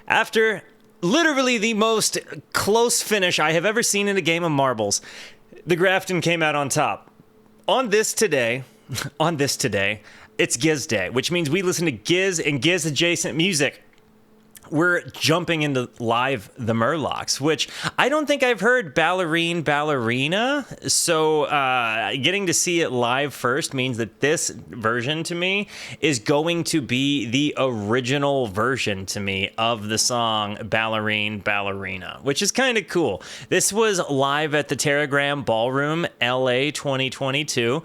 After literally the most close finish I have ever seen in a game of marbles, the Grafton came out on top. On this today, it's Giz Day, which means we listen to Giz and Giz adjacent music. We're jumping into live the Murlocs, which I don't think I've heard Bellarine Ballerina. So getting to see it live first means that this version to me is going to be the original version to me of the song Bellarine Ballerina, which is kind of cool. This was live at the Teragram Ballroom, LA 2022.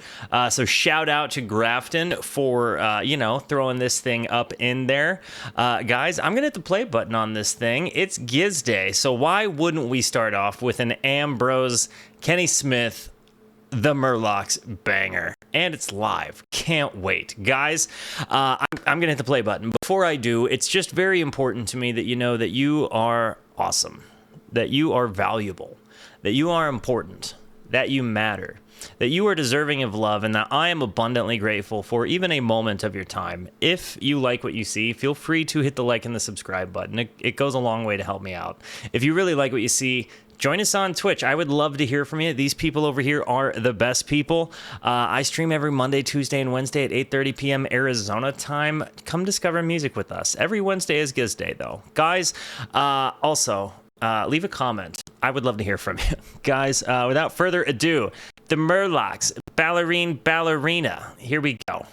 So shout out to Grafton for, throwing this thing up in there. Guys, I'm going to have to play button on this thing. It's Giz Day, so why wouldn't we start off with an Ambrose Kenny Smith the Murlocs banger? And it's live. Can't wait. Guys, I'm gonna hit the play button. Before I do, it's just very important to me that you know that you are awesome, that you are valuable, that you are important, that you matter, that you are deserving of love, and that I am abundantly grateful for even a moment of your time. If you like what you see, feel free to hit the like and the subscribe button. It goes a long way to help me out. If you really like what you see, join us on Twitch. I would love to hear from you. These people over here are the best people. I stream every Monday, Tuesday, and Wednesday at 8:30 p.m. Arizona time. Come discover music with us. Every Wednesday is Giz Day, though. Guys, also, leave a comment. I would love to hear from you. Guys, without further ado, the Murlocs, Bellarine Ballerina. Here we go.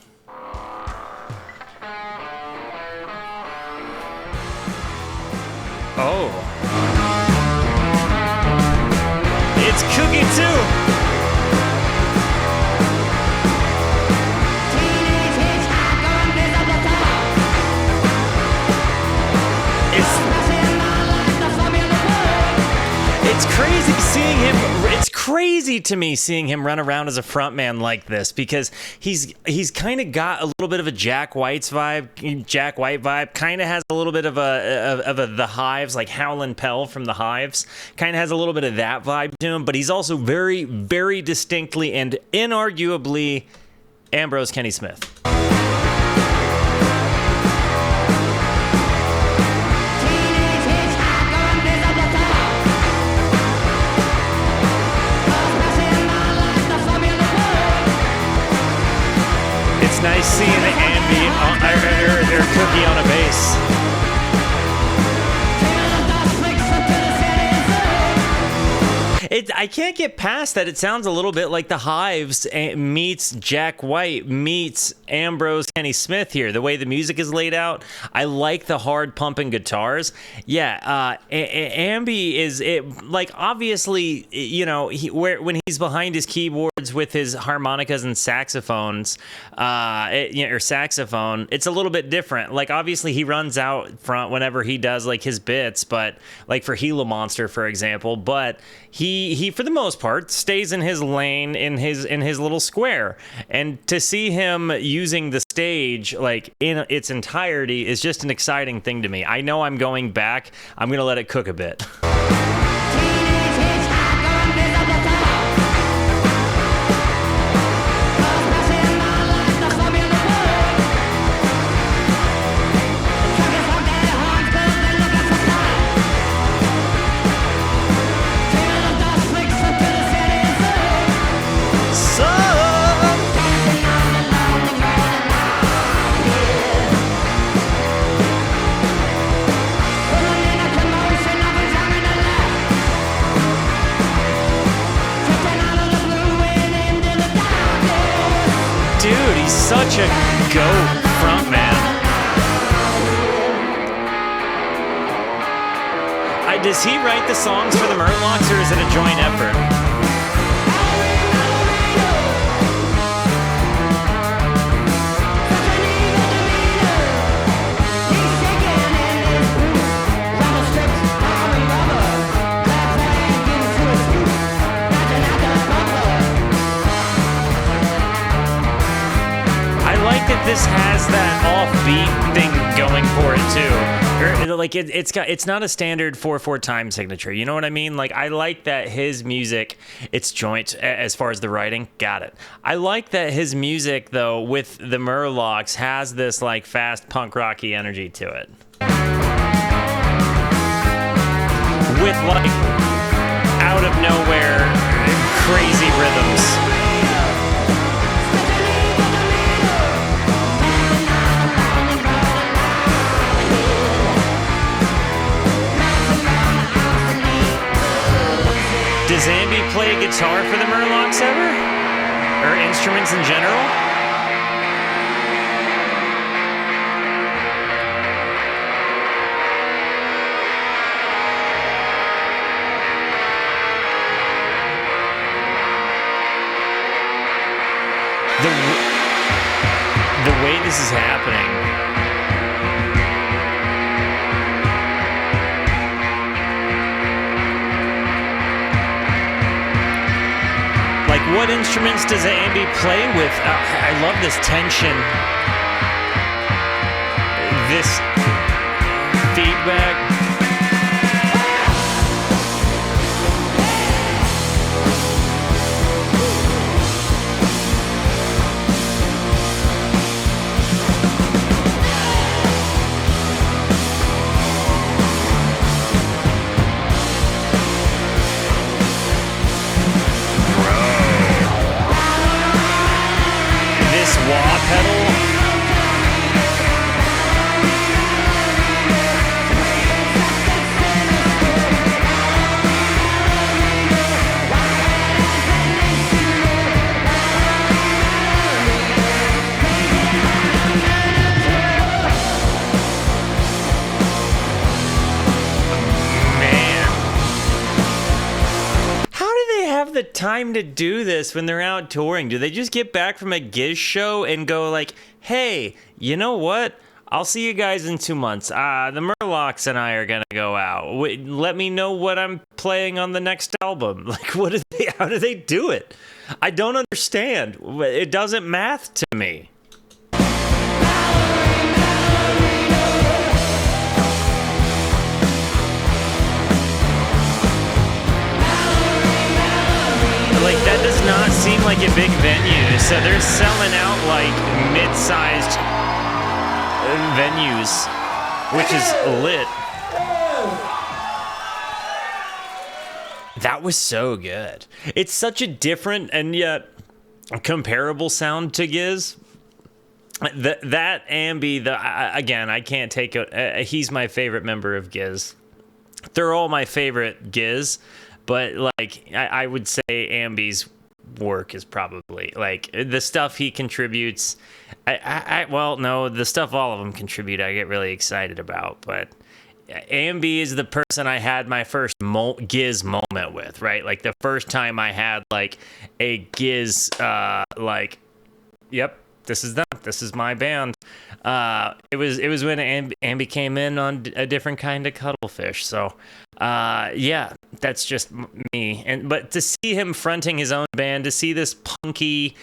Oh. It's Cookie too. It's crazy to me seeing him run around as a frontman like this, because he's kind of got a little bit of a Jack White vibe, kind of has a little bit of the Hives, like Howlin' Pell from the Hives, kind of has a little bit of that vibe to him, but he's also very, very distinctly and inarguably Ambrose Kenny Smith. It's nice seeing the Ambi or Cookie on a bass. I can't get past that. It sounds a little bit like the Hives meets Jack White meets Ambrose Kenny Smith here. The way the music is laid out, I like the hard pumping guitars. Yeah, Ambi is like obviously, when he's behind his keyboards with his harmonicas and saxophones, or saxophone, it's a little bit different. Like obviously he runs out front whenever he does like his bits, but like for Gila Monster, for example, but he for the most part stays in his lane in his little square, and to see him using the stage like in its entirety is just an exciting thing to me. I know I'm going back. I'm gonna let it cook a bit. Dude, he's such a goat frontman. Does he write the songs for the Murlocs, or is it a joint effort? That this has that offbeat thing going for it too. Like it's not a standard 4/4 time signature. You know what I mean? Like I like that his music, it's joint as far as the writing. Got it. I like that his music though with the Murlocs has this like fast punk rocky energy to it. like out of nowhere crazy rhythms. Does Ambi play guitar for the Murlocs ever? Or instruments in general? The way this is happening. Like, what instruments does Ambi play with? I love this tension. This feedback. Wah pedal. The time to do this when they're out touring? Do they just get back from a Giz show and go like, hey, you know what? I'll see you guys in 2 months. The Murlocs and I are gonna go out. Let me know what I'm playing on the next album. Like, what do they? How do they do it? I don't understand. It doesn't math to me. Like, that does not seem like a big venue. So they're selling out like mid-sized venues, which is lit. That was so good. It's such a different and yet comparable sound to Giz. That Ambi, again, I can't take it. He's my favorite member of Giz. They're all my favorite Giz. But, like, I would say Ambi's work is probably, like, the stuff he contributes. Well, no, the stuff all of them contribute, I get really excited about. But Ambi is the person I had my first Giz moment with, right? Like, the first time I had, like, a Giz, like, yep, this is them. This is my band. It was when Ambi came in on a different kind of cuttlefish. So, yeah, that's just me. But to see him fronting his own band, to see this punky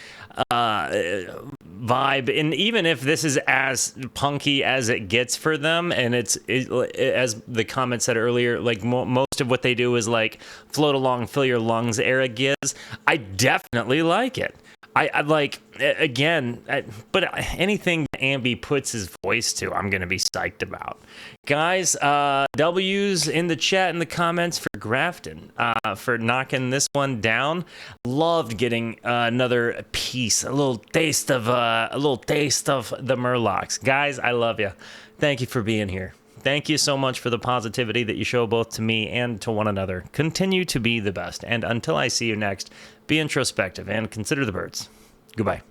vibe, and even if this is as punky as it gets for them, and it's as the comment said earlier, like most of what they do is like float along, fill your lungs era Giz. I definitely like it. I like, again, but anything Ambi puts his voice to, I'm going to be psyched about. Guys, W's in the chat, in the comments for Grafton, for knocking this one down. Loved getting another piece, a little taste of the Murlocs. Guys, I love you. Thank you for being here. Thank you so much for the positivity that you show both to me and to one another. Continue to be the best. And until I see you next, be introspective and consider the birds. Goodbye.